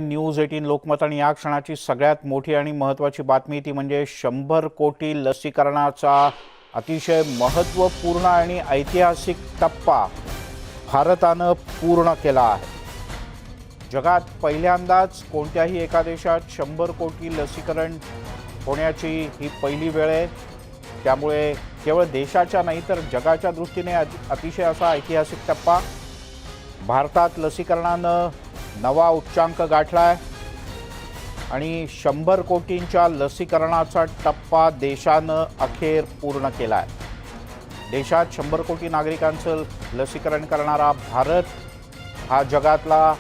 News 18 Lokmat आणि या क्षणाची सगळ्यात मोठी आणि महत्त्वाची बातमी ती म्हणजे 100 कोटी लसीकरणाचा अतिशय महत्त्वपूर्ण आणि ऐतिहासिक टप्पा भारतानं पूर्ण केला आहे। जगात पहिल्यांदाच कोणत्याही एका देशात 100 कोटी लसीकरण होण्याची ही पहिली वेळ आहे। त्यामुळे केवळ देशाच्या नाही तर जगाच्या दृष्टीने अतिशय असा ऐतिहासिक टप्पा भारतात लसीकरणानं नवा उच्चांक गाठलाय आणि 100 कोटींच्या लसीकरणाचा टप्पा देशानं अखेर पूर्ण केलाय। देशात 100 कोटी नागरिकांचं लसीकरण करणारा भारत हा जगातला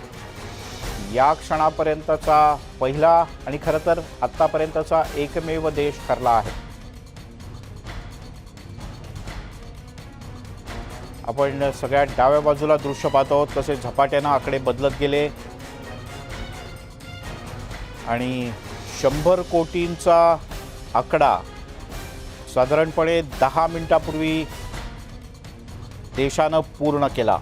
या क्षणापर्यंतचा पहिला आणि खरं तर आत्तापर्यंतचा एकमेव देश ठरला आहे। आपण सगळ्यात डाव्या बाजूला दृश्य पाहतो आहोत कसे झपाट्यानं आकडे बदलत गेले आणि 100 कोटींचा आकडा साधारणपणे 10 मिनिटांपूर्वी देशानं पूर्ण केला।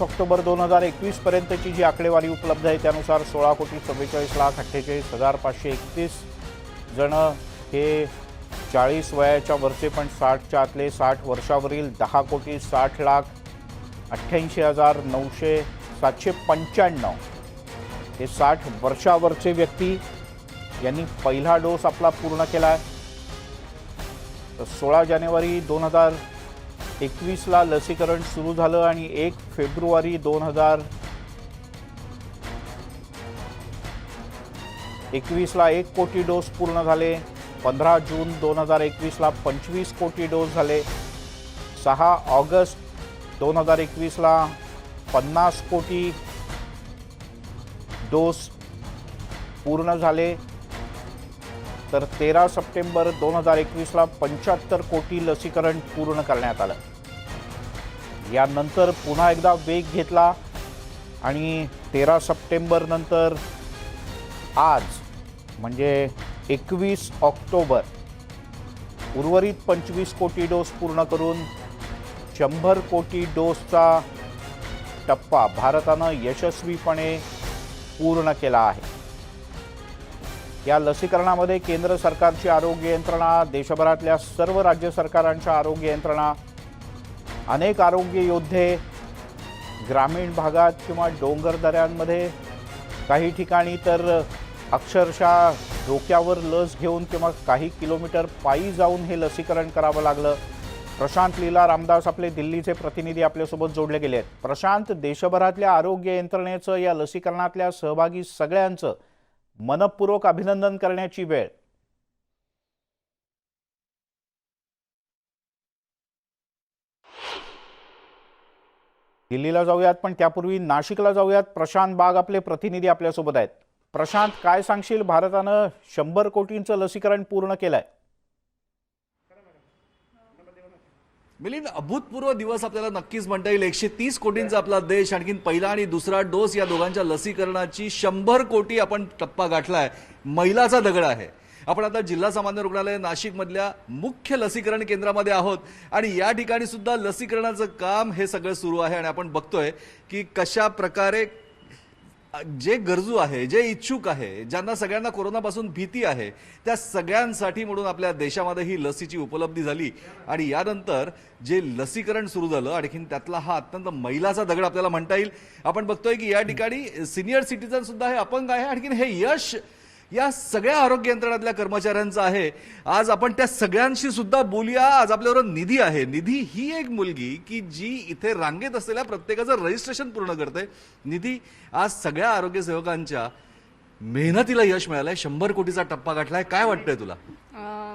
ऑक्टोबर 2021 पर्यंतची जी आकडेवारी उपलब्ध आहे त्यानुसार 16,44,48,531 जण हे 40 वयाच्या वरचे पण 60च्या आतले 60 वर्षावरील 10,60,88,995 हे 60 वर्षावरचे व्यक्ती यांनी पहिला डोस आपला पूर्ण केला आहे। 16 जानेवारी 2021 ला लसीकरण सुरू झालं आणि 1 फेब्रुवारी 2021 ला 1 कोटी डोस पूर्ण झाले। 15 जून 2021 ला 25 कोटी डोस झाले। 6 ऑगस्ट 2021 ला 50 कोटी डोस पूर्ण झाले। तर 13 सप्टेंबर 2021 ला 75 कोटी लसीकरण पूर्ण करण्यात आलं। यानंतर पुन्हा एकदा वेग घेतला आणि 13 सप्टेंबर नंतर आज म्हणजे 21 ऑक्टोबर उर्वरित 25 कोटी डोस पूर्ण करून 100 कोटी डोसचा टप्पा भारतानं यशस्वीपणे पूर्ण केला आहे। या लसीकरणामध्ये केंद्र सरकारची आरोग्य यंत्रणा, देशभरातल्या सर्व राज्य सरकारांच्या आरोग्य यंत्रणा, अनेक आरोग्य योद्धे, ग्रामीण भागात किंवा डोंगरदऱ्यांमध्ये काही ठिकाणी तर अक्षरशः डोक्यावर लस घेऊन किंवा काही किलोमीटर पायी जाऊन हे लसीकरण करावं लागलं। प्रशांत लीला रामदास आपले दिल्लीचे प्रतिनिधी आपल्यासोबत जोडले गेले आहेत। प्रशांत, देशभरातल्या आरोग्य यंत्रणेचं या लसीकरणातल्या सहभागी सगळ्यांचं मनपूर्वक अभिनंदन करण्याची वेळ। दिल्लीला जाऊयात पण त्यापूर्वी नाशिकला जाऊयात। प्रशांत बाग आपले प्रतिनिधी आपल्यासोबत आहेत। प्रशांत, काय सांगशील, भारतानं 100 कोटींचं लसीकरण पूर्ण केलंय? मिलिंद, अभूतपूर्व दिवस आपल्याला नक्कीच म्हणता येईल। 130 कोटींचा आपला देश, आणखीन पहिला आणि दुसरा डोस या दोघांच्या लसीकरणाची 100 कोटी आपण टप्पा गाठलाय। मैलाचा दगड आहे। आपण आता जिल्हा सामान्य रुग्णालय नाशिकमधल्या मुख्य लसीकरण केंद्रामध्ये आहोत आणि या ठिकाणी सुद्धा लसीकरणाचं काम हे सगळं सुरू आहे आणि आपण बघतोय की कशा प्रकारे जे गरजू आहे, जे इच्छुक आहे, ज्यांना सगळ्यांना कोरोनापासून भीती आहे, त्या सगळ्यांसाठी म्हणून आपल्या देशामध्ये ही लसीची उपलब्धी झाली आणि यानंतर जे लसीकरण सुरू झालं आणखीन त्यातला हा अत्यंत मैलाचा दगड आपल्याला म्हणता येईल। आपण बघतोय की या ठिकाणी सिनियर सिटीजन सुद्धा हे अपंग आहे, आणखीन हे यश या सगळ्या आरोग्य यंत्रणातल्या कर्मचाऱ्यांचं आहे। आज आपण त्या सगळ्यांशी सुद्धा बोलूया। आज आपल्याबरोबर निधी आहे। निधी ही एक मुलगी की जी इथे रांगेत असलेल्या प्रत्येकाचं रजिस्ट्रेशन पूर्ण करते। निधी, आज सगळ्या आरोग्य सेवकांच्या मेहनतीला यश मिळालंय, 100 कोटीचा टप्पा गाठलाय, काय वाटतंय तुला?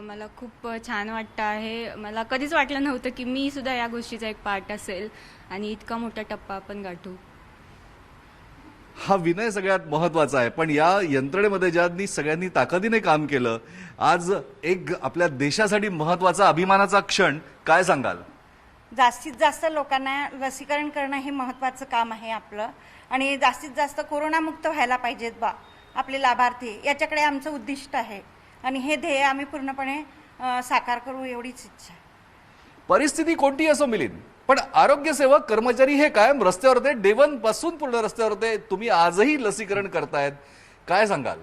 मला खूप छान वाटतं आहे। मला कधीच वाटलं नव्हतं की मी सुद्धा या गोष्टीचा एक पार्ट असेल आणि इतका मोठा टप्पा आपण गाठू। हा विनय सगळ्यात महत्वाचा आहे, पण या यंत्रणेमध्ये ज्यांनी सगळ्यांनी ताकदीने काम केलं, आज एक आपल्या देशासाठी महत्वाचा अभिमानाचा क्षण, काय सांगाल? जास्तीत जास्त लोकांना लसीकरण करणं हे महत्त्वाचं काम आहे आपलं आणि जास्तीत जास्त कोरोनामुक्त व्हायला पाहिजेत आपले लाभार्थी, याच्याकडे आमचं उद्दिष्ट आहे आणि हे ध्येय आम्ही पूर्णपणे साकार करू एवढीच इच्छा। परिस्थिती कोणती असो मिलिंद, पण आरोग्य सेवक कर्मचारी हे कायम रस्त्यावर होते, डे वन पासून पूर्ण रस्त्यावर होते. तुम्ही आजही लसीकरण करतायत, काय सांगाल?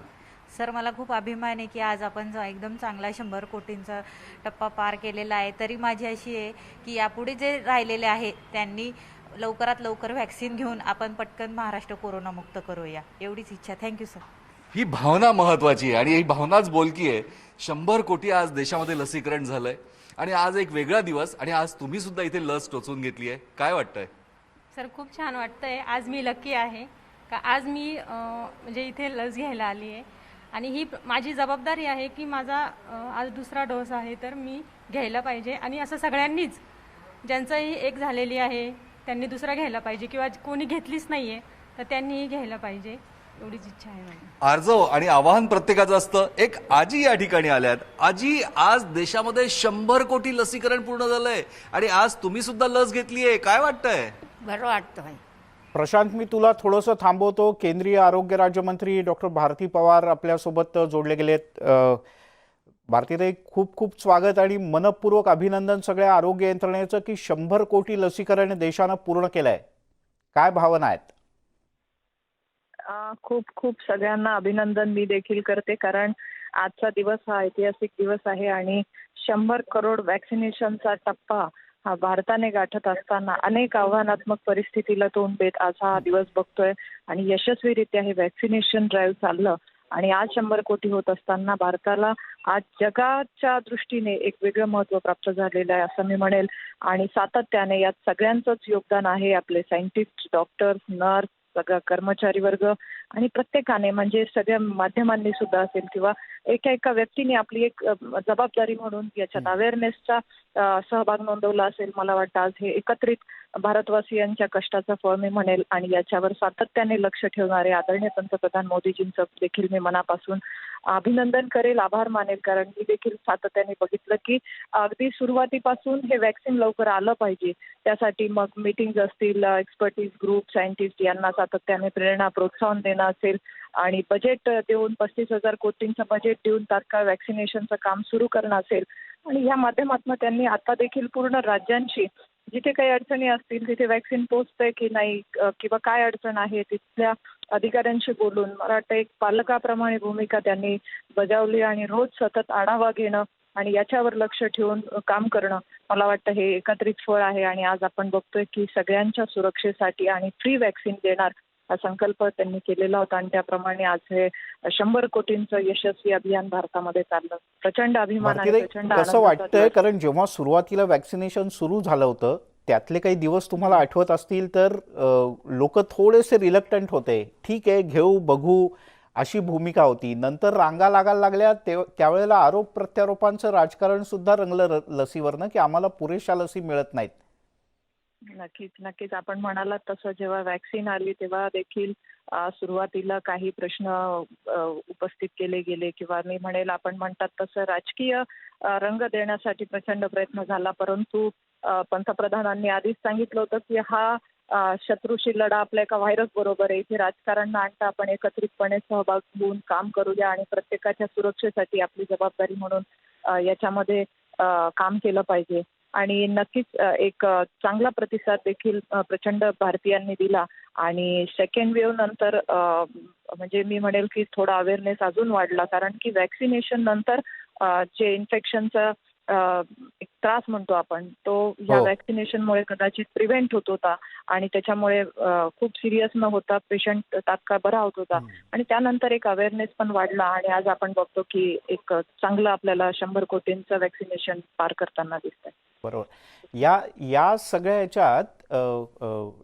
सर, मला खूप अभिमान आहे की आज आपण एकदम चांगला 100 कोटींचा टप्पा पार केलेला आहे. तरी माझी अशी आहे की यापुढे जे राहिलेले आहे त्यांनी लवकरात लवकर व्हॅक्सिन घेऊन आपण पटकन महाराष्ट्र कोरोनामुक्त करूया, एवढीच इच्छा. Thank you sir. ही भावना महत्वाची आहे आणि ही भावनाच बोलकी आहे. 100 कोटी आज देशामध्ये लसीकरण झालंय आणि आज एक वेगळा दिवस आणि आज तुम्ही सुद्धा इथे लस टोचून घेतली आहे. काय वाटतंय? सर, खूप छान वाटतंय. आज मी लकी आहे का आज मी म्हणजे इथे लस घ्यायला आली आहे आणि ही माझी जबाबदारी आहे की माझा आज दुसरा डोस आहे तर मी घ्यायला पाहिजे आणि असं सगळ्यांनीच ज्यांचंही एक झालेली आहे त्यांनी दुसरा घ्यायला पाहिजे किंवा कोणी घेतलीच नाही आहे तर त्यांनीही घ्यायला पाहिजे, एवढीच इच्छा आहे माझी. आर्जव आणि आवाहन प्रत्येकाचं असतं. एक आजी या ठिकाणी आल्यात. आजी, आज देशामध्ये 100 कोटी लसीकरण पूर्ण झालंय आणि आज तुम्ही सुद्धा लस घेतलीये, काय वाटतंय? बरं वाटतंय. प्रशांत, मी तुला थोडंसं थांबवतो. केंद्रीय आरोग्य राज्यमंत्री डॉक्टर भारती पवार आपल्यासोबत जोडले गेलेत. भारतीताई, खूप खूप स्वागत आणि मनपूर्वक अभिनंदन सगळ्या आरोग्य यंत्रणेचं की 100 कोटी लसीकरण देशानं पूर्ण केलंय. काय भावना आहेत? खूप खूप सगळ्यांना अभिनंदन मी देखील करते, कारण आजचा दिवस हा ऐतिहासिक दिवस आहे आणि 100 करोड वॅक्सिनेशनचा टप्पा हा भारताने गाठत असताना अनेक आव्हानात्मक परिस्थितीला तोंड देत आज हा दिवस बघतोय आणि यशस्वीरित्या हे वॅक्सिनेशन ड्राईव्ह चाललं आणि आज 100 कोटी होत असताना भारताला आज जगाच्या दृष्टीने एक वेगळं महत्त्व प्राप्त झालेलं आहे असं मी म्हणेल. आणि सातत्याने यात सगळ्यांचंच योगदान आहे. आपले सायंटिस्ट, डॉक्टर्स, नर्स, सगळा कर्मचारी वर्ग आणि प्रत्येकाने म्हणजे सगळ्या माध्यमांनी सुद्धा असेल किंवा एका व्यक्तीने आपली एक जबाबदारी म्हणून याच्यात अवेअरनेसचा सहभाग नोंदवला असेल. मला वाटतं आज हे एकत्रित भारतवासियांच्या कष्टाचं फळ मी म्हणेल आणि याच्यावर सातत्याने लक्ष ठेवणारे आदरणीय पंतप्रधान मोदीजींचं देखील मी मनापासून अभिनंदन करेल, आभार मानेल. कारण मी देखील सातत्याने बघितलं की अगदी सुरुवातीपासून हे वॅक्सिन लवकर आलं पाहिजे, त्यासाठी मग मीटिंग्ज असतील, एक्सपर्टीज ग्रुप, सायंटिस्ट यांना सातत्याने प्रेरणा, प्रोत्साहन देणं असेल आणि बजेट देऊन 35,000 कोटींचं बजेट देऊन तात्काळ वॅक्सिनेशनचं काम सुरू करणं असेल. आणि या माध्यमातून त्यांनी आता देखील पूर्ण राज्यांशी जिथे काही अडचणी असतील तिथे वॅक्सिन पोहोचतंय की नाही किंवा काय अडचण आहे तिथल्या अधिकाऱ्यांशी बोलून मला वाटतं एक पालकाप्रमाणे भूमिका त्यांनी बजावली आणि रोज सतत आढावा घेणं आणि याच्यावर लक्ष ठेवून काम करणं मला वाटतं हे एकत्रित फळ आहे. आणि आज आपण बघतोय की सगळ्यांच्या सुरक्षेसाठी आणि फ्री वॅक्सिन देणार हा संकल्प त्यांनी केलेला होता आणि त्याप्रमाणे आज हे 100 कोटींचं यशस्वी अभियान भारतामध्ये चाललं. प्रचंड अभिमान आहे, प्रचंड कसं वाटतंय? कारण जेव्हा सुरुवातीला वॅक्सिनेशन सुरू झालं होतं त्यातले काही दिवस तुम्हाला आठवत असतील तर लोक थोडेसे रिलक्टंट होते. ठीक आहे, घेऊ बघू अशी भूमिका होती. नंतर रांगा लागायला लागल्या त्यावेळेला आरोप प्रत्यारोपांचं राजकारण सुद्धा रंगलं लसीवरनं की आम्हाला पुरेशा लसी मिळत नाहीत. नक्कीच नक्कीच आपण म्हणालात तसं जेव्हा वॅक्सिन आली तेव्हा देखील सुरुवातीला काही प्रश्न उपस्थित केले गेले किंवा मी म्हणेल आपण म्हणतात तसं राजकीय रंग देण्यासाठी प्रचंड प्रयत्न झाला. परंतु पंतप्रधानांनी आधीच सांगितलं होतं की हा शत्रूशी लढा आपल्या एका व्हायरस बरोबर आहे. इथे राजकारण न आणता आपण एकत्रितपणे सहभाग घेऊन काम करूया आणि प्रत्येकाच्या सुरक्षेसाठी आपली जबाबदारी म्हणून याच्यामध्ये काम केलं पाहिजे. आणि नक्कीच एक चांगला प्रतिसाद देखील प्रचंड भारतीयांनी दिला आणि सेकंड वेव्ह नंतर म्हणजे मी म्हणेल की थोडा अवेअरनेस अजून वाढला, कारण की वॅक्सिनेशन नंतर जे इन्फेक्शनचा एक त्रास म्हणतो आपण तो ह्या वॅक्सिनेशनमुळे कदाचित प्रिव्हेंट होत होता आणि त्याच्यामुळे खूप सिरियस न होता पेशंट तात्काळ बरा होत होता आणि त्यानंतर एक अवेअरनेस पण वाढला आणि आज आपण बघतो की एक चांगलं आपल्याला 100 कोटींचं वॅक्सिनेशन पार करताना दिसतंय. बरोबर. या सगळ्या याच्यात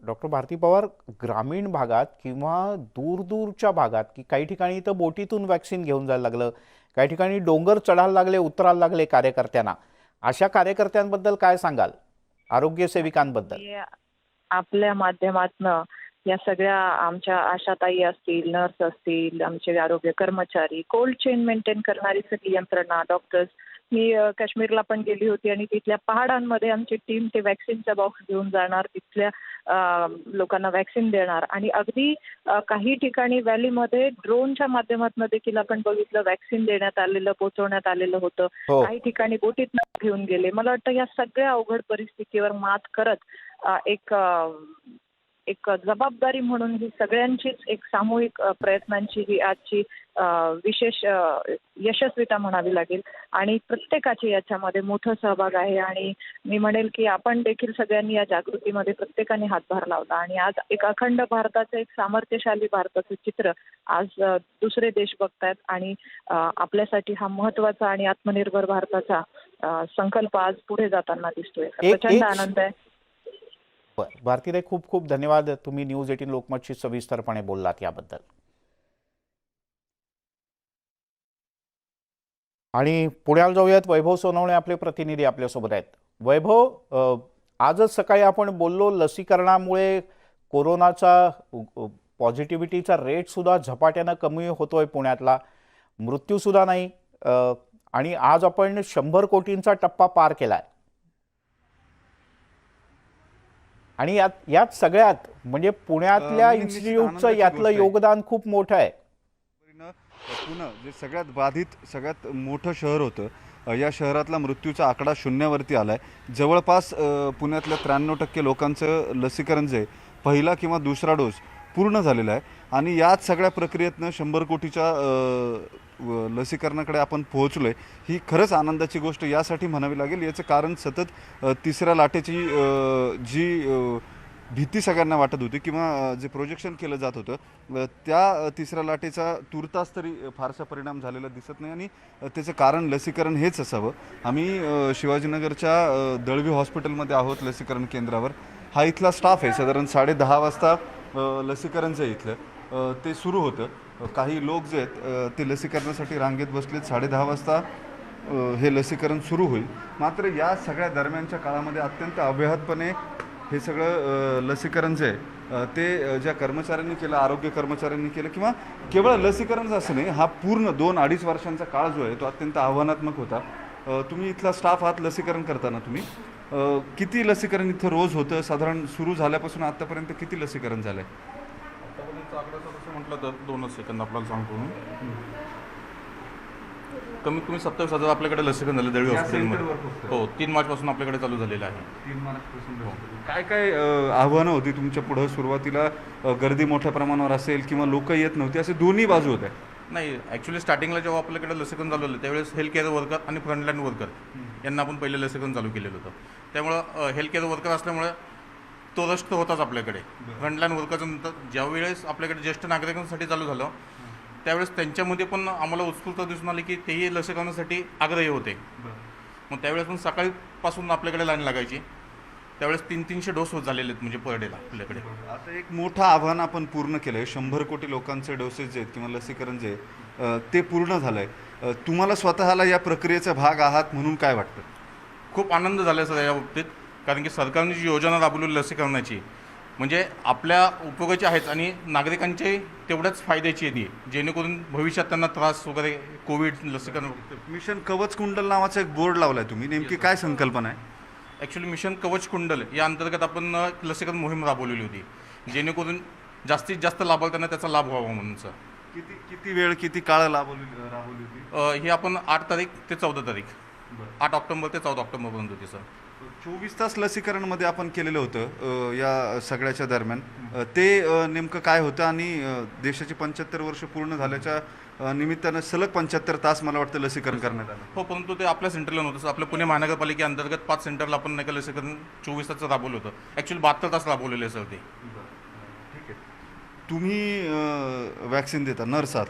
डॉक्टर भारती पवार, ग्रामीण भागात किंवा दूरच्या भागात की काही ठिकाणी तर बोटीतून वॅक्सिन घेऊन जायला लागलं, काही ठिकाणी डोंगर चढायला लागले, उतरायला लागले कार्यकर्त्यांना. अशा कार्यकर्त्यांबद्दल काय सांगाल, आरोग्य सेविकांबद्दल? आपल्या माध्यमातनं या सगळ्या आमच्या आशाताई असतील, नर्स असतील, आमचे आरोग्य कर्मचारी, कोल्ड चेन मेंटेन करणारी सगळी यंत्रणा, डॉक्टर्स. मी काश्मीरला पण गेली होती आणि तिथल्या पहाडांमध्ये आमची टीम ते वॅक्सिनचा बॉक्स घेऊन जाणार, तिथल्या लोकांना वॅक्सिन देणार आणि अगदी काही ठिकाणी व्हॅलीमध्ये ड्रोनच्या माध्यमातून देखील आपण बघितलं वॅक्सिन देण्यात आलेलं, पोहोचवण्यात आलेलं होतं. काही ठिकाणी बोटीत घेऊन गेले. मला वाटतं या सगळ्या अवघड परिस्थितीवर मात करत एक जबाबदारी म्हणून ही सगळ्यांचीच एक सामूहिक प्रयत्नांची ही आजची विशेष यशस्वीता म्हणावी लागेल आणि प्रत्येकाचे याच्यामध्ये मोठं सहभाग आहे. आणि मी म्हणेल की आपण देखील सगळ्यांनी या जागृतीमध्ये प्रत्येकाने हातभार लावला आणि आज एक अखंड भारताचं, एक सामर्थ्यशाली भारताचं चित्र आज दुसरे देश बघतायत आणि आपल्यासाठी हा महत्वाचा आणि आत्मनिर्भर भारताचा संकल्प आज पुढे जाताना दिसतोय. प्रचंड आनंद आहे. भारतीताई, खूप खूप धन्यवाद. तुम्ही न्यूज 18 लोकमतशी सविस्तरपणे बोललात याबद्दल. आणि पुण्याला जाऊयात. वैभव सोनवणे आपले प्रतिनिधी आपल्यासोबत आहेत. वैभव, आजच सकाळी आपण बोललो लसीकरणामुळे कोरोनाचा पॉझिटिव्हिटीचा रेट सुद्धा झपाट्यानं कमी होतोय पुण्यातला, मृत्यूसुद्धा नाही, आणि आज आपण 100 कोटींचा टप्पा पार केलाय. आणि यात सगळ्यात म्हणजे पुण्यातल्या इन्स्टिट्यूटचं यातलं योगदान खूप मोठं आहे. पुणे जे सगळ्यात बाधित, सगळ्यात मोठं शहर होतं, या शहरातला मृत्यूचा आकडा शून्यावरती आला आहे. जवळपास पुण्यातल्या 93% लोकांचं लसीकरण जे पहिला किंवा दुसरा डोस पूर्ण झालेला आहे. आणि याच सगळ्या प्रक्रियेतनं 100 कोटीच्या लसीकरणाकडे आपण पोहोचलो आहे. ही खरंच आनंदाची गोष्ट यासाठी म्हणावी लागेल. याचं कारण सतत तिसऱ्या लाटेची जी भीती सगळ्यांना वाटत होती किंवा जे प्रोजेक्शन केलं जात होतं, त्या तिसऱ्या लाटेचा तुर्तास तरी फारसा परिणाम झालेला दिसत नाही. आणि त्याचं कारण लसीकरण हेच असावं. आम्ही शिवाजीनगरच्या दळवी हॉस्पिटलमध्ये आहोत, लसीकरण केंद्रावर. हा इथला स्टाफ आहे. साधारण 10:30 वाजता लसीकरण जे इथलं ते सुरू होतं. काही लोक जे आहेत ते लसीकरणासाठी रांगेत बसलेत. 10:30 वाजता हे लसीकरण सुरू होईल. मात्र या सगळ्या दरम्यानच्या काळामध्ये अत्यंत अव्याहतपणे हे सगळं लसीकरण जे आहे ते ज्या कर्मचाऱ्यांनी केलं, आरोग्य कर्मचाऱ्यांनी केलं, किंवा केवळ लसीकरणच असं नाही, हा पूर्ण 2-2.5 वर्षांचा काळ जो आहे तो अत्यंत आव्हानात्मक होता. तुम्ही इथला स्टाफ आहात, लसीकरण करताना तुम्ही किती लसीकरण इथं रोज होतं? साधारण सुरू झाल्यापासून आतापर्यंत किती लसीकरण झालंय? आतापर्यंत आकड्याचं तसं म्हटलं तर 2च सेकंद आपल्याला सांगतो मी. कमीत कमी 27,000 आपल्याकडे लसीकरण झालं दळवी हॉस्पिटलमध्ये. हो, 3 मार्चपासून आपल्याकडे चालू झालेलं आहे. 3 मार्चपासून. काय काय आव्हानं होती तुमच्या पुढं? सुरुवातीला गर्दी मोठ्या प्रमाणावर असेल किंवा लोक येत नव्हती, असे दोन्ही बाजू होत्या? नाही, ॲक्च्युली स्टार्टिंगला जेव्हा आपल्याकडे लसीकरण चालू झालं त्यावेळेस हेल्थ केअर वर्कर आणि फ्रंटलाईन वर्कर यांना आपण पहिले लसीकरण चालू केलेलं होतं. त्यामुळं हेल्थ केअर वर्कर असल्यामुळे तो रश तर होताच आपल्याकडे. फ्रंटलाईन वर्करचं नंतर ज्यावेळेस आपल्याकडे ज्येष्ठ नागरिकांसाठी चालू झालं त्यावेळेस त्यांच्यामध्ये पण आम्हाला उत्स्फूर्तता दिसून आली की तेही लसीकरणासाठी आग्रही होते. मग त्यावेळेस पण सकाळीपासून आपल्याकडे लाईन लागायची. त्यावेळेस 300 डोस होत झालेले आहेत म्हणजे पर डेला आपल्याकडे. आता एक मोठं आव्हान आपण पूर्ण केलं आहे. 100 कोटी लोकांचे डोसेस जे आहेत किंवा लसीकरण जे आहे ते पूर्ण झालं आहे. तुम्हाला स्वतःला या प्रक्रियेचा भाग आहात म्हणून काय वाटतं? खूप आनंद झाला सर या बाबतीत, कारण की सरकारने जी योजना राबवली लसीकरणाची म्हणजे आपल्या उपयोगाची आहेच आणि नागरिकांचे तेवढ्याच फायद्याची आहे ती, जेणेकरून भविष्यात त्यांना त्रास वगैरे कोविड लसीकरण. मिशन कवच कुंडल नावाचा एक बोर्ड लावलाय तुम्ही, नेमकी काय संकल्पना आहे? ॲक्च्युली मिशन कवच कुंडल या अंतर्गत आपण लसीकरण मोहीम राबवलेली होती, जेणेकरून जास्तीत जास्त लाभार्थ्यांना त्याचा लाभ व्हावा म्हणून. सर किती वेळ, किती काळ राबवली होती? ही आपण 8 तारीख ते 14 तारीख, 8 ऑक्टोबर ते 14 ऑक्टोबरपर्यंत होती. सर 24 तास लसीकरणमध्ये आपण केलेलं होतं या सगळ्याच्या दरम्यान. ते नेमकं काय होतं? आणि देशाची 75 वर्ष पूर्ण झाल्याच्या निमित्तानं सलग 75 तास मला वाटतं लसीकरण करण्यात आलं. हो, परंतु ते आपल्या सेंटरला नव्हतं. आपल्या पुणे महानगरपालिकेअंतर्गत 5 सेंटरला आपण नाही का लसीकरण 24 तास राबवलं होतं. ॲक्च्युली 72 तास राबवलेले सर ते. ठीक आहे. तुम्ही वॅक्सिन देता, नर्स आहात.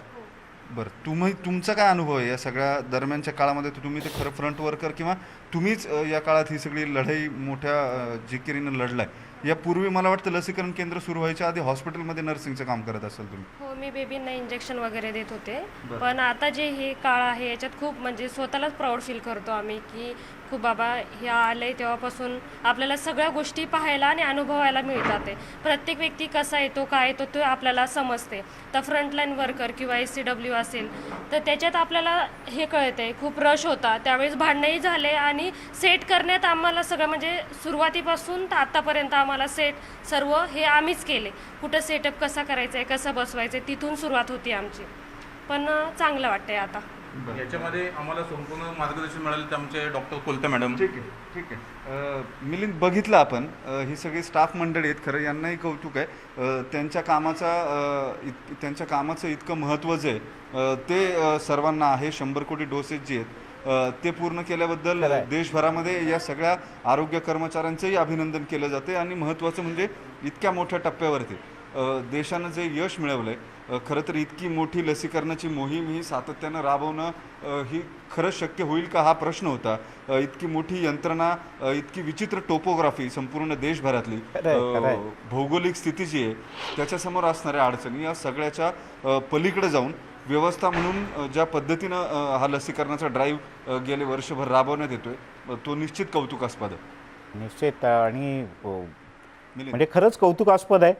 बरं, तुमचा काय अनुभव आहे या सगळ्या दरम्यानच्या काळामध्ये? तुम्ही तर खरं फ्रंट वर्कर किंवा तुम्हीच या काळात ही सगळी लढाई मोठ्या जिकिरीनं लढलाय. यापूर्वी मला वाटतं लसीकरण केंद्र सुरू व्हायच्या आधी हॉस्पिटलमध्ये नर्सिंगचं काम करत असाल तुम्ही? हो, मी बेबींना इंजेक्शन वगैरे देत होते. पण आता जे हे काळ आहे याच्यात खूप म्हणजे स्वतःलाच प्राऊड फील करतो आम्ही की खूप बाबा हे आलंय तेव्हापासून आपल्याला सगळ्या गोष्टी पाहायला आणि अनुभवायला मिळतात. आहे प्रत्येक व्यक्ती कसा येतो, काय येतो ते आपल्याला समजते. तर फ्रंटलाईन वर्कर किंवा SCW असेल तर त्याच्यात आपल्याला हे कळते. खूप रश होता त्यावेळेस, भांडणंही झाले आणि सेट करण्यात आम्हाला सगळं म्हणजे सुरुवातीपासून तर आत्तापर्यंत आम्हाला सेट सर्व हे आम्हीच केले. कुठं सेटअप कसा करायचा आहे, कसं बसवायचं आहे, तिथून सुरुवात होती आमची. पण चांगलं वाटतंय आता. याच्यामध्ये आम्हाला संपूर्ण मार्गदर्शन मिळालं ते आमचे डॉक्टर कोलते मॅडम. ठीक आहे. मिलिंद, बघितलं आपण ही सगळी स्टाफ मंडळी आहेत. खरं यांनाही कौतुक आहे. त्यांच्या कामाचं इतकं महत्त्व जे आहे ते सर्वांना आहे. 100 कोटी डोसेस जे आहेत ते पूर्ण केल्याबद्दल देशभरामध्ये या सगळ्या आरोग्य कर्मचाऱ्यांचंही अभिनंदन केलं जाते. आणि महत्त्वाचं म्हणजे इतक्या मोठ्या टप्प्यावरती देशानं जे यश मिळवलं आहे, खरं तर इतकी मोठी लसीकरणाची मोहीम ही सातत्यानं राबवणं ही खरंच शक्य होईल का हा प्रश्न होता. इतकी मोठी यंत्रणा, इतकी विचित्र टोपोग्राफी संपूर्ण देशभरातली, भौगोलिक स्थिती जी आहे त्याच्यासमोर असणाऱ्या अडचणी या सगळ्याच्या पलीकडे जाऊन व्यवस्था म्हणून ज्या पद्धतीनं हा लसीकरणाचा ड्राईव्ह गेले वर्षभर राबवण्यात येतोय तो निश्चित कौतुकास्पद आहे. निश्चित. आणि म्हणजे खरंच कौतुकास्पद आहे.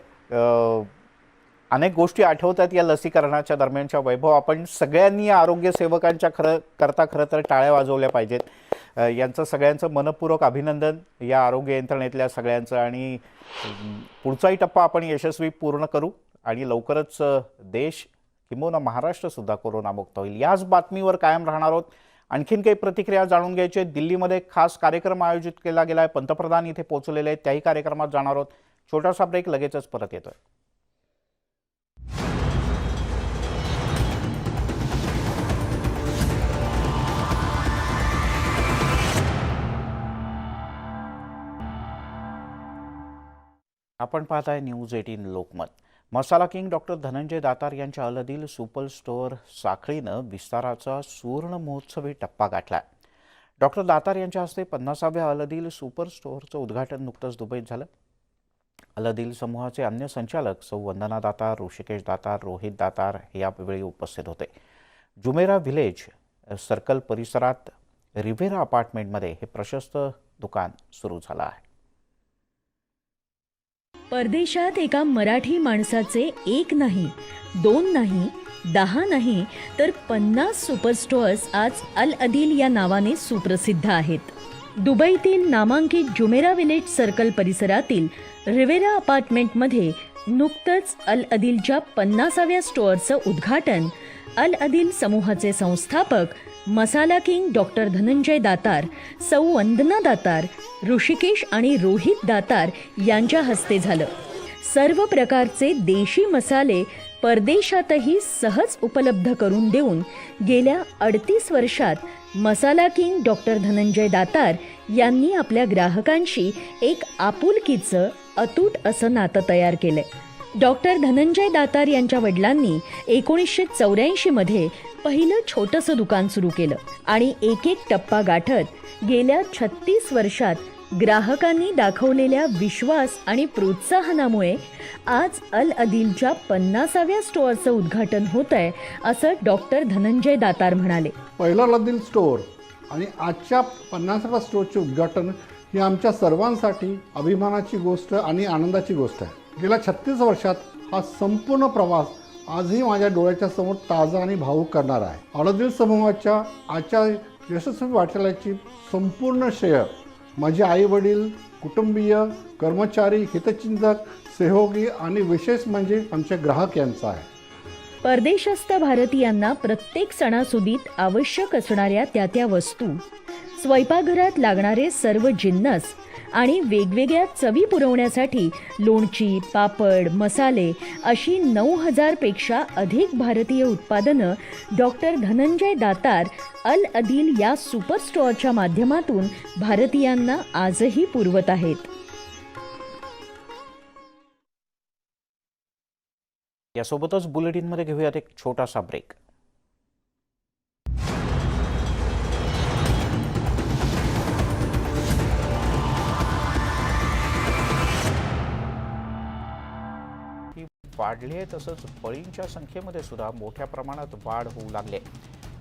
अनेक गोष्टी आठवतात या लसीकरणाच्या दरम्यानच्या वैभव. आपण सगळ्यांनी या आरोग्य सेवकांच्या खरं तर टाळ्या वाजवल्या पाहिजेत. यांचं सगळ्यांचं मनपूर्वक अभिनंदन या आरोग्य यंत्रणेतल्या सगळ्यांचं. आणि पुढचाही टप्पा आपण यशस्वी पूर्ण करू आणि लवकरच देश किंबहुना महाराष्ट्रसुद्धा कोरोनामुक्त होईल. याच बातमीवर कायम राहणार आहोत. आणखीन काही प्रतिक्रिया जाणून घ्यायची. दिल्लीमध्ये खास कार्यक्रम आयोजित केला गेला आहे. पंतप्रधान इथे पोहोचलेले आहेत. त्याही कार्यक्रमात जाणार आहोत. छोटासा ब्रेक, लगेचच परत येतोय. आपण पाहताय न्यूज 18 लोकमत. मसाला किंग डॉक्टर धनंजय दातार यांच्या अलअदील सुपर स्टोअर साखळीनं विस्ताराचा सुवर्ण महोत्सवी टप्पा गाठला. डॉक्टर दातार यांच्या हस्ते 50व्या अलअदील सुपर स्टोअरचं उद्घाटन नुकतंच दुबईत झालं. अलअदील समूहाचे अन्य संचालक सौ वंदना दातार, ऋषिकेश दातार, रोहित दातार हे यावेळी उपस्थित होते. जुमेरा व्हिलेज सर्कल परिसरात रिव्हेरा अपार्टमेंटमध्ये हे प्रशस्त दुकान सुरू झालं आहे. परदेशात एका मराठी माणसाचे 1 नाही, 2 नाही, 10 नाही तर 50 सुपर स्टोअर्स आज अल अदिल या नावाने सुप्रसिद्ध आहेत. दुबईतील नामांकित जुमेरा विलेज सर्कल परिसरातील रिव्हेरा अपार्टमेंटमध्ये नुकतंच अल अदिलच्या 50व्या स्टोअरचं उद्घाटन अल अदिल समूहाचे संस्थापक मसाला किंग डॉक्टर धनंजय दातार, सौ वंदना दातार, ऋषिकेश आणि रोहित दातार यांच्या हस्ते झालं. सर्व प्रकारचे देशी मसाले परदेशातही सहज उपलब्ध करून देऊन गेल्या 38 वर्षात मसाला किंग डॉक्टर धनंजय दातार यांनी आपल्या ग्राहकांशी एक आपुलकीचं अतूट असं नातं तयार केलंय. डॉक्टर धनंजय दातार यांच्या वडिलांनी 1984 मध्ये पहिलं छोटंसं दुकान सुरू केलं आणि एक टप्पा गाठत गेल्या 36 वर्षात ग्राहकांनी दाखवलेल्या विश्वास आणि प्रोत्साहनामुळे आज अल अदिलच्या 50व्या स्टोअरचं उद्घाटन होत आहे असं डॉक्टर धनंजय दातार म्हणाले. पहिला अल अदिल स्टोअर आणि आजच्या 50व्या स्टोअरचे उद्घाटन ही आमच्या सर्वांसाठी अभिमानाची गोष्ट आणि आनंदाची गोष्ट आहे. गेल्या 36 वर्षात हा संपूर्ण प्रवास आजही माझ्या डोळ्याच्या समोर ताजा आणि भावूक करणार आहे. अल अदिल समूहाच्या आजच्या यशस्वी वाटचालीची संपूर्ण श्रेय माझे आई वडील, कुटुंबीय, कर्मचारी, हितचिंतक, सहयोगी आणि विशेष म्हणजे आमचे ग्राहक यांचा आहे. परदेशस्थ भारतीयांना प्रत्येक सणासुदीत आवश्यक असणाऱ्या त्या वस्तू, स्वयंपाकघरात लागणारे सर्व जिन्नस आणि वेगवेगळ्या चवी पुरवण्यासाठी लोणची, पापड, मसाले अशी 9000 पेक्षा अधिक भारतीय उत्पादनं डॉक्टर धनंजय दातार अल अदिल या सुपर स्टोअरच्या माध्यमातून भारतीयांना आजही पुरवत आहेत. यासोबतच बुलेटिनमध्ये घेऊयात एक छोटासा ब्रेक. वाढली आहे तसंच बळींच्या संख्येमध्ये सुद्धा मोठ्या प्रमाणात वाढ होऊ लागली आहे.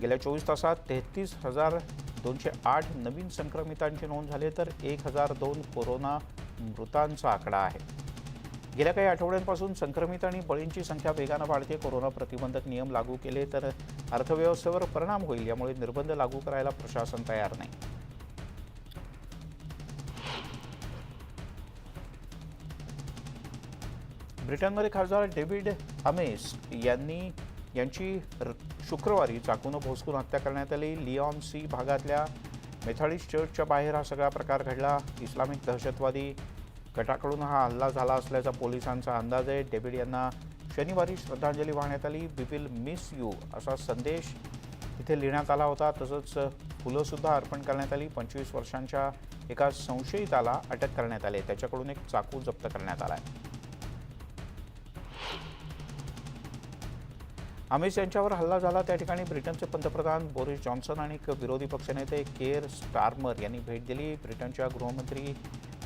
गेल्या 24 तासात 33,208 नवीन संक्रमितांची नोंद झाली तर 1002 कोरोना मृतांचा आकडा आहे. गेल्या काही आठवड्यांपासून संक्रमित आणि बळींची संख्या वेगानं वाढते. कोरोना प्रतिबंधक नियम लागू केले तर अर्थव्यवस्थेवर परिणाम होईल, यामुळे निर्बंध लागू करायला प्रशासन तयार नाही. ब्रिटनमध्ये खासदार डेव्हिड अमेस यांची शुक्रवारी चाकूनं भोसकून हत्या करण्यात आली. लिऑन सी भागातल्या मेथॉडिस्ट चर्चच्या बाहेर हा सगळा प्रकार घडला. इस्लामिक दहशतवादी गटाकडून हा हल्ला झाला असल्याचा पोलिसांचा अंदाज आहे. डेव्हिड यांना शनिवारी श्रद्धांजली वाहण्यात आली. वी विल मिस यू असा संदेश तिथे लिहिण्यात आला होता. तसंच फुलंसुद्धा अर्पण करण्यात आली. 25 वर्षांच्या एका संशयिताला अटक करण्यात आली. त्याच्याकडून एक चाकू जप्त करण्यात आला आहे. आमिस यांच्यावर हल्ला झाला त्या ठिकाणी ब्रिटनचे पंतप्रधान बोरिस जॉन्सन आणि विरोधी पक्षनेते केअर स्टार्मर यांनी भेट दिली. ब्रिटनच्या गृहमंत्री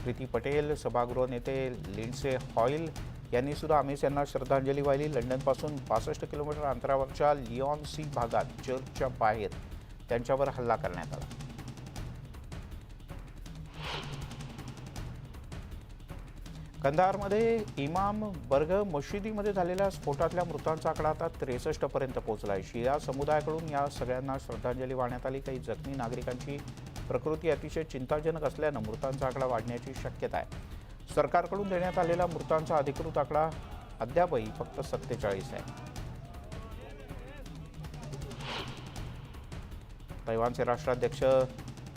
प्रीती पटेल, सभागृह नेते लिंडसे हॉईल यांनी सुद्धा आमिस यांना श्रद्धांजली वाहिली. लंडनपासून 65 किलोमीटर अंतरावरच्या लिऑन सी भागात चर्चच्या बाहेर त्यांच्यावर हल्ला करण्यात आला. कंधारमध्ये इमाम बर्ग मशिदीमध्ये झालेल्या स्फोटातल्या मृतांचा आकडा आता 63 पर्यंत पोहोचला आहे. शिया समुदायाकडून या सगळ्यांना श्रद्धांजली वाहण्यात आली. काही जखमी नागरिकांची प्रकृती अतिशय चिंताजनक असल्यानं मृतांचा आकडा वाढण्याची शक्यता आहे. सरकारकडून देण्यात आलेला मृतांचा अधिकृत आकडा अद्यापही फक्त 47 आहे. तैवानचे राष्ट्राध्यक्ष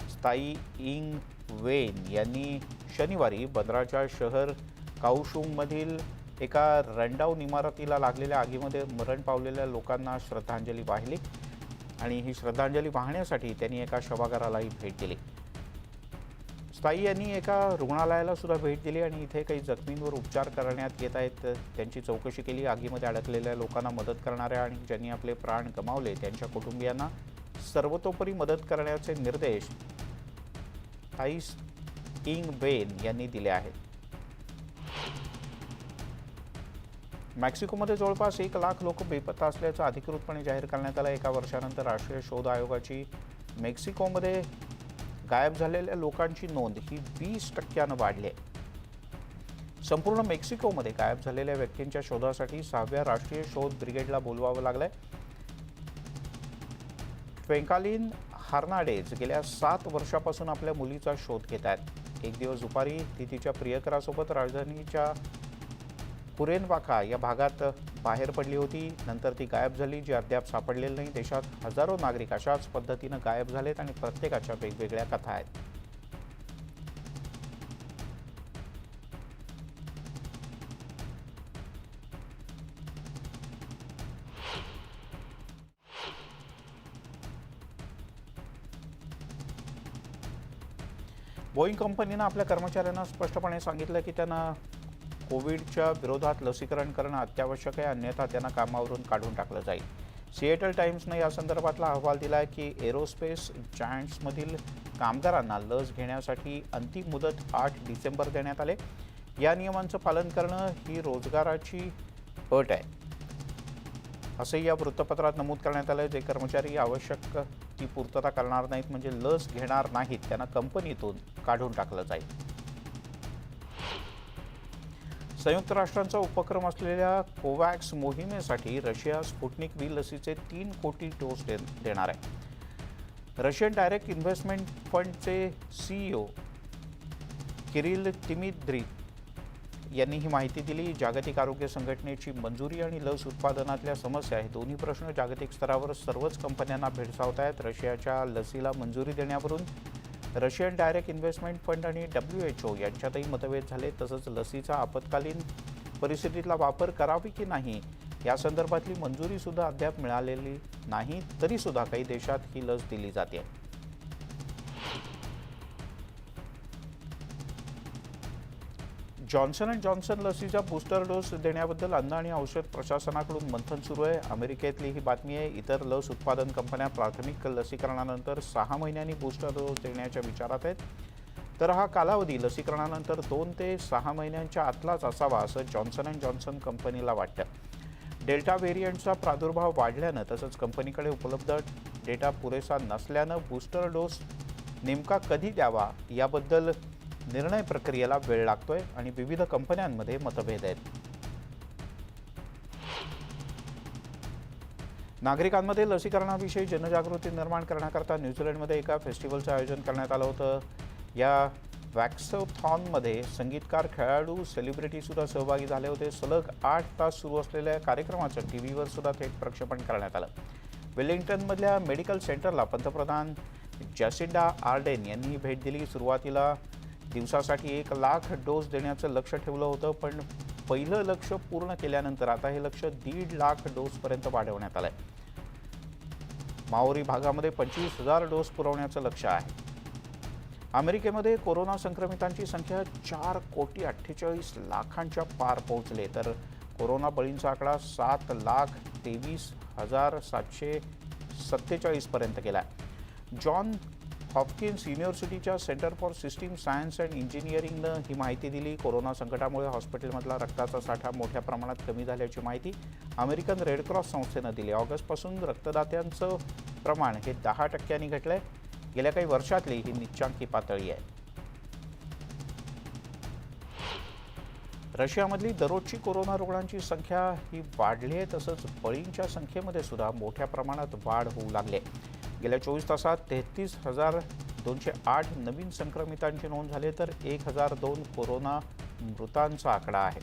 त्साई इंग वेन यांनी शनिवारी बंदराच्या शहर काओशुंगमधील एका रनडाऊन इमारतीला लागलेल्या आगीमध्ये मरण पावलेल्या लोकांना श्रद्धांजली वाहिली आणि ही श्रद्धांजली वाहण्यासाठी त्यांनी एका शवागारालाही भेट दिली. त्साई यांनी एका रुग्णालयाला सुद्धा भेट दिली आणि इथे काही जखमींवर उपचार करण्यात येत आहेत त्यांची चौकशी केली. आगीमध्ये अडकलेल्या लोकांना मदत करणाऱ्या आणि ज्यांनी आपले प्राण गमावले त्यांच्या कुटुंबियांना सर्वतोपरी मदत करण्याचे निर्देश त्साई इंग वेन यांनी दिले आहेत. मेक्सिकोमध्ये जवळपास 1 लाख लोक बेपत्ता असल्याचं अधिकृतपणे जाहीर करण्यात आलं. एका वर्षानंतर राष्ट्रीय शोध आयोगाची मेक्सिकोमध्ये गायब झालेल्या लोकांची नोंद ही 20% वाढली आहे. संपूर्ण मेक्सिकोमध्ये गायब झालेल्या व्यक्तींच्या शोधासाठी 6व्या राष्ट्रीय शोध ब्रिगेडला बोलवावं लागलंय. ट्वेंकालिन हार्नाडेज गेल्या 7 वर्षापासून आपल्या मुलीचा शोध घेत आहेत. एक दिवस दुपारी ती तिच्या प्रियकरासोबत राजधानीच्या कुरेनवाका या भागात बाहेर पडली होती. नंतर ती गायब झाली, जी अद्याप सापडलेली नाही. देशात हजारो नागरिक अशाच पद्धतीनं गायब झालेत आणि प्रत्येकाच्या वेगवेगळ्या कथा आहेत. बोईंग कंपनीनं आपल्या कर्मचाऱ्यांना स्पष्टपणे सांगितलं की त्यांना कोविडच्या विरोधात लसीकरण करणं अत्यावश्यक आहे, अन्यथा त्यांना कामावरून काढून टाकलं जाईल. सिएटल टाइम्सनं या संदर्भातला अहवाल दिला आहे की एरोस्पेस जायंट्समधील कामगारांना लस घेण्यासाठी अंतिम मुदत 8 डिसेंबर देण्यात आले. या नियमांचं पालन करणं ही रोजगाराची अट आहे असंही या वृत्तपत्रात नमूद करण्यात आलं. जे कर्मचारी आवश्यक ती पूर्तता करणार नाहीत म्हणजे लस घेणार नाहीत त्यांना कंपनीतून काढून टाकलं जाईल. संयुक्त राष्ट्रांचा उपक्रम असलेल्या कोवॅक्स मोहिमेसाठी रशिया स्पुटनिक व्ही लसीचे 3 कोटी डोस देणार आहे. रशियन डायरेक्ट इन्व्हेस्टमेंट फंडचे CEO किरिल तिमिद्री यांनी ही माहिती दिली. जागतिक आरोग्य संघटनेची मंजुरी आणि लस उत्पादनातल्या समस्या हे दोन्ही प्रश्न जागतिक स्तरावर सर्वच कंपन्यांना भेडसावत आहेत. रशियाच्या लसीला मंजुरी देण्यावरून रशियन डायरेक्ट इन्व्हेस्टमेंट फंड आणि WHO यांच्यातही मतभेद झाले. तसंच लसीचा आपत्कालीन परिस्थितीतला वापर करावी की नाही या संदर्भातली मंजुरीसुद्धा अद्याप मिळालेली नाही. तरीसुद्धा काही देशात ही लस दिली जाते. जॉन्सन अँड जॉन्सन लसीचा बूस्टर डोस देण्याबद्दल अन्न आणि औषध प्रशासनाकडून मंथन सुरू आहे. अमेरिकेतली ही बातमी आहे. इतर लस उत्पादन कंपन्या प्राथमिक लसीकरणानंतर 6 महिन्यांनी बूस्टर डोस देण्याच्या विचारात आहेत. तर हा कालावधी लसीकरणानंतर 2 ते 6 महिन्यांच्या आतलाच असावा असं जॉन्सन अँड जॉन्सन कंपनीला वाटतं. डेल्टा व्हेरियंटचा प्रादुर्भाव वाढल्यानं तसंच कंपनीकडे उपलब्ध डेटा पुरेसा नसल्यानं बूस्टर डोस नेमका कधी द्यावा याबद्दल निर्णय प्रक्रियेला वेळ लागतोय आणि विविध कंपन्यांमध्ये मतभेद आहेत. नागरिकांमध्ये लसीकरणाविषयी जनजागृती निर्माण करण्याकरता न्यूझीलंडमध्ये एका फेस्टिवलचं आयोजन करण्यात आलं होतं. या वॅक्सोथॉनमध्ये संगीतकार, खेळाडू, सेलिब्रिटीसुद्धा सहभागी झाले होते. सलग 8 तास सुरू असलेल्या कार्यक्रमाचं टीव्हीवर सुद्धा थेट प्रक्षेपण करण्यात आलं. वेलिंग्टनमधल्या मेडिकल सेंटरला पंतप्रधान जॅसिंडा आर्डेन यांनी भेट दिली. सुरुवातीला दिवसासाठी 1 लाख डोस देण्याचं लक्ष्य ठेवलं होतं, पण पहिलं लक्ष्य पूर्ण केल्यानंतर आता हे लक्ष्य 1.5 लाख डोसपर्यंत वाढवण्यात आलंय. माओरी भागामध्ये 25,000 डोस पुरवण्याचं लक्ष्य आहे. अमेरिकेमध्ये कोरोना संक्रमितांची संख्या 4,48,00,000 पार पोहोचले, तर कोरोना बळींचा आकडा 7,23,747 पर्यंत गेला. जॉन हॉपकिन्स युनिव्हर्सिटीच्या centre for system science and इंजिनिअरिंगनं ही माहिती दिली. कोरोना संकटामुळे हॉस्पिटलमधला रक्ताचा साठा मोठ्या प्रमाणात कमी झाल्याची माहिती अमेरिकन रेड क्रॉस संस्थेनं दिली. ऑगस्टपासून रक्तदात्यांचं प्रमाण हे 10% घटलंय. गेल्या काही वर्षातली ही निच्चांकी पातळी आहे. रशियामधली दररोजची कोरोना रुग्णांची संख्या ही वाढली आहे, तसंच बळींच्या संख्येमध्ये सुद्धा मोठ्या प्रमाणात वाढ होऊ लागली. गेल्या 24 तासात 33,208 नवीन संक्रमितांची नोंद झाली, तर 1,002 कोरोना मृतांचा आकडा आहे.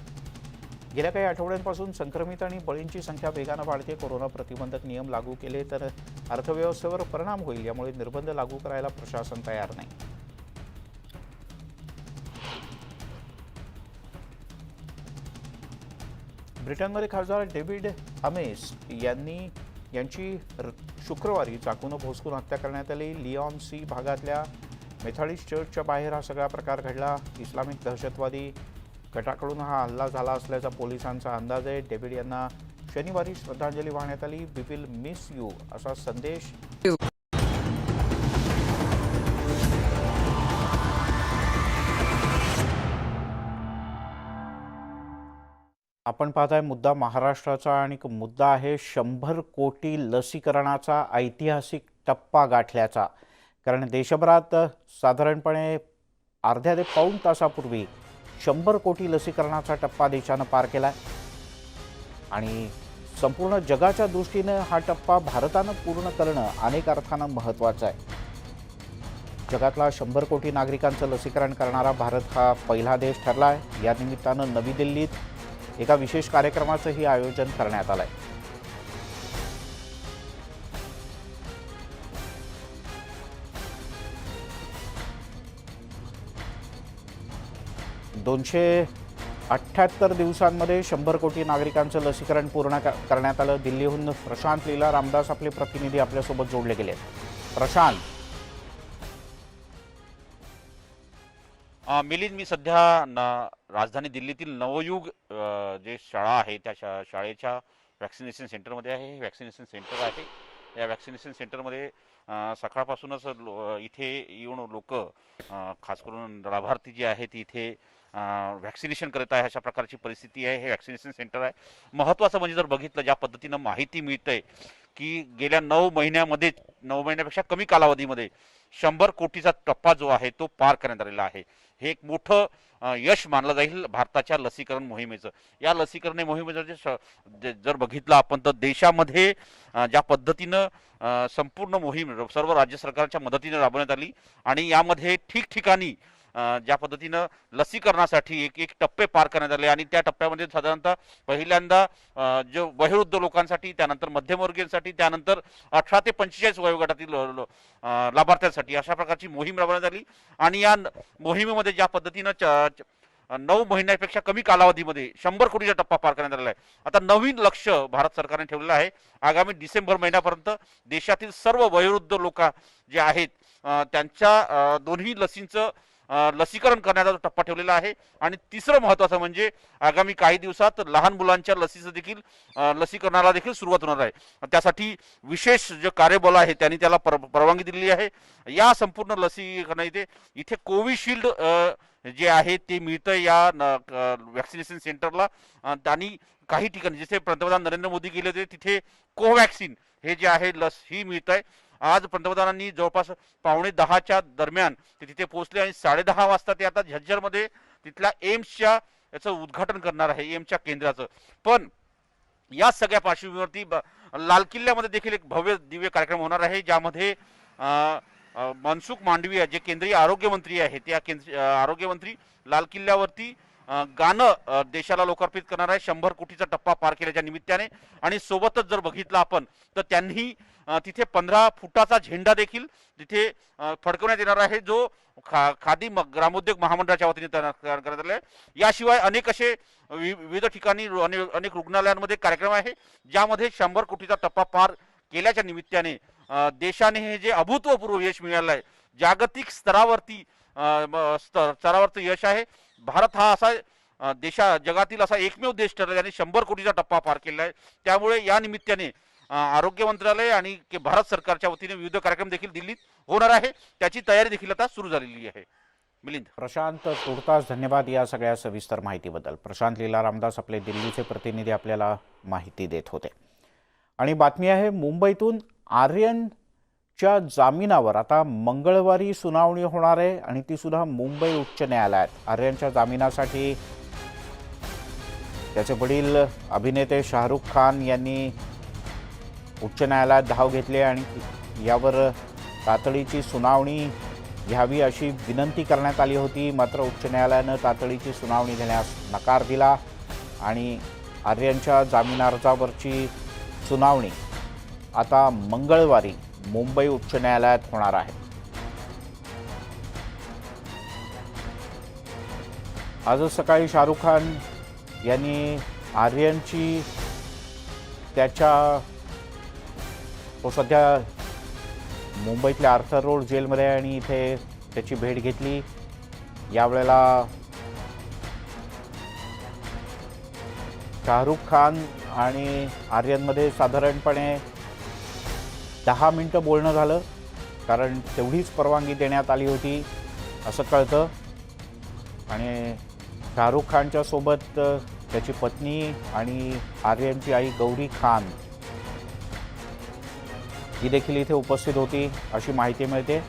गेल्या काही आठवड्यांपासून संक्रमित आणि बळींची संख्या वेगानं वाढते. कोरोना प्रतिबंधक नियम लागू केले तर अर्थव्यवस्थेवर परिणाम होईल, यामुळे निर्बंध लागू करायला प्रशासन तयार नाही. ब्रिटनमध्ये खासदार डेव्हिड अमेस यांची शुक्रवारी चाकूनं भोसकून हत्या करण्यात आली. लिऑन सी भागातल्या मेथॉडिस्ट चर्चच्या बाहेर हा सगळा प्रकार घडला. इस्लामिक दहशतवादी गटाकडून हा हल्ला झाला असल्याचा पोलिसांचा अंदाज आहे. डेव्हिड यांना शनिवारी श्रद्धांजली वाहण्यात आली. वी विल मिस यू असा संदेश आपण पाहताय मुद्दा महाराष्ट्राचा आणि मुद्दा आहे 100 कोटी लसीकरणाचा ऐतिहासिक टप्पा गाठल्याचा. कारण देशभरात साधारणपणे अर्ध्या ते पाऊण तासापूर्वी 100 कोटी लसीकरणाचा टप्पा देशानं पार केला आणि संपूर्ण जगाच्या दृष्टीनं हा टप्पा भारतानं पूर्ण करणं अनेक अर्थानं महत्त्वाचं आहे. जगातला 100 कोटी नागरिकांचं लसीकरण करणारा भारत हा पहिला देश ठरला आहे. या निमित्तानं नवी दिल्लीत एका विशेष कार्यक्रमाचंही आयोजन करण्यात आलंय. दोनशे 78 दिवसांमध्ये 100 कोटी नागरिकांचं लसीकरण पूर्ण करण्यात आलं. दिल्लीहून प्रशांत लीला रामदास आपले प्रतिनिधी आपल्यासोबत जोडले गेले. प्रशांत. मिलिंद, मी सध्या राजधानी दिल्लीतील नवयुग जे शाळा आहे त्या शाळेच्या वॅक्सिनेशन सेंटरमध्ये आहे. हे वॅक्सिनेशन सेंटर आहे. या वॅक्सिनेशन सेंटरमध्ये सकाळपासूनच इथे येऊन लोक खास करून लाभार्थी जे आहेत इथे वॅक्सिनेशन करत आहे. अशा प्रकारची परिस्थिती आहे. हे वॅक्सिनेशन सेंटर आहे. महत्त्वाचं म्हणजे जर बघितलं ज्या पद्धतीनं माहिती मिळते की गेल्या 9 महिन्यापेक्षा कमी कालावधीमध्ये 100 कोटीचा टप्पा जो आहे तो पार करण्यात आलेला आहे. हे एक मोठं यश मानलं जाईल भारताच्या लसीकरण मोहिमेचं. या लसीकरण मोहिमेचं जर बघितलं आपण तर देशामध्ये ज्या पद्धतीनं संपूर्ण मोहीम सर्व राज्य सरकारच्या मदतीने राबवण्यात आली आणि यामध्ये ठिकठिकाणी ज्या पद्धतीनं लसीकरणासाठी एक टप्पे पार करण्यात आले आणि त्या टप्प्यामध्ये साधारणतः पहिल्यांदा जो वयोवृद्ध लोकांसाठी, त्यानंतर मध्यमवर्गीयांसाठी, त्यानंतर 18 ते 45 वयोगटातील लाभार्थ्यांसाठी अशा प्रकारची मोहीम राबवण्यात आली. आणि या मोहिमेमध्ये ज्या पद्धतीनं 9 महिन्यापेक्षा कमी कालावधीमध्ये 100 कोटीचा टप्पा पार करण्यात आलेला आहे. आता नवीन लक्ष भारत सरकारने ठेवलेलं आहे. आगामी डिसेंबर महिन्यापर्यंत देशातील सर्व वयोवृद्ध लोक जे आहेत त्यांच्या दोन्ही लसींचं लसीकरण करण्याचा टप्पा ठेवलेला आहे. आणि तिसरं महत्त्वाचं म्हणजे आगामी काही दिवसात लहान मुलांच्या लसीचं देखील लसीकरणाला देखील सुरुवात होणार आहे. त्यासाठी विशेष जे कार्यबल आहे त्यांनी त्याला परवानगी दिलेली आहे. या संपूर्ण लसीकरण इथे कोविशिल्ड जे आहे ते मिळतं या वॅक्सिनेशन सेंटरला. आणि काही ठिकाणी जसे पंतप्रधान नरेंद्र मोदी गेले होते तिथे कोव्हॅक्सिन हे जे आहे लस ही मिळत आहे. आज पंतप्रधानांनी जवळपास 9:45च्या दरम्यान ते तिथे पोहोचले आणि 10:30 वाजता ते आता झज्जरमध्ये तिथल्या एम्सच्या याचं उद्घाटन करणार आहे, एम्सच्या केंद्राचं. पण या सगळ्या पार्श्वभूमीवरती लाल किल्ल्यामध्ये देखील एक भव्य दिव्य कार्यक्रम होणार आहे ज्यामध्ये मनसुख मांडविया जे केंद्रीय आरोग्यमंत्री आहेत त्या आरोग्यमंत्री लाल किल्ल्यावरती गाणं देशाला लोकार्पित करणार आहे 100 कोटीचा टप्पा पार केल्याच्या निमित्ताने. आणि सोबतच जर बघितलं आपण तर त्यांनी तिथे 15 फुटाचा झेंडा देखील तिथे फडकवण्यात येणार आहे, जो खादी ग्रामोद्योग महामंडळाच्या वतीने तयार करण्यात आला आहे. याशिवाय अनेक असे विविध ठिकाणी अनेक रुग्णालयांमध्ये कार्यक्रम आहे, ज्यामध्ये 100 कोटीचा टप्पा पार केल्याच्या निमित्ताने देशाने हे जे अभूतपूर्व यश मिळालं आहे, जागतिक स्तरावरती यश आहे. भारत हा असा जगातील असा एकमेव देश ठरला ज्याने 100 कोटीचा टप्पा पार केला आहे. त्यामुळे या निमित्ताने आरोग्य मंत्रालय आणि भारत सरकारच्या वतीने विविध कार्यक्रम देखील दिल्लीत होणार आहे. त्याची तयारी देखील आता सुरू झालेली आहे. मिलिंद. प्रशांत, तुर्तास धन्यवाद या सगळ्या सविस्तर माहितीबद्दल. प्रशांत लीला रामदास आपले दिल्लीचे प्रतिनिधी आपल्याला माहिती देत होते. आणि बातमी आहे मुंबईतून आर्यनच्या जामिनावर आता मंगळवारी सुनावणी होणार आहे आणि ती सुद्धा मुंबई उच्च न्यायालयात. आर्यनच्या जामिनासाठी त्याचे वडील अभिनेते शाहरुख खान यांनी उच्च न्यायालयात धाव घेतली आणि यावर तातडीची सुनावणी घ्यावी अशी विनंती करण्यात आली होती. मात्र उच्च न्यायालयानं तातडीची सुनावणी घेण्यास नकार दिला आणि आर्यनच्या जामीन अर्जावरची सुनावणी आता मंगळवारी मुंबई उच्च न्यायालयात होणार आहे. आजच सकाळी शाहरुख खान यांनी आर्यनची तो सध्या मुंबईतल्या आर्थर रोड जेलमध्ये आहे आणि इथे त्याची भेट घेतली. यावेळेला शाहरुख खान आणि आर्यनमध्ये साधारणपणे 10 मिनिटं बोलणं झालं, कारण तेवढीच परवानगी देण्यात आली होती असं कळतं. आणि शाहरुख खानच्या सोबत त्याची पत्नी आणि आर्यनची आई गौरी खान ही देखील इथे उपस्थित होती अशी माहिती मिळते.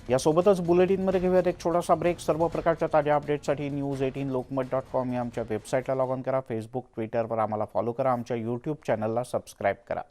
यासोबतच बुलेटिनमध्ये घेऊयात एक छोटासा ब्रेक. सर्व प्रकारच्या ताज्या अपडेटसाठी news18lokmat.com या आमच्या वेबसाईटला लॉग ऑन करा. फेसबुक, ट्विटरवर आम्हाला फॉलो करा. आमच्या यूट्यूब चॅनलला सबस्क्राईब करा.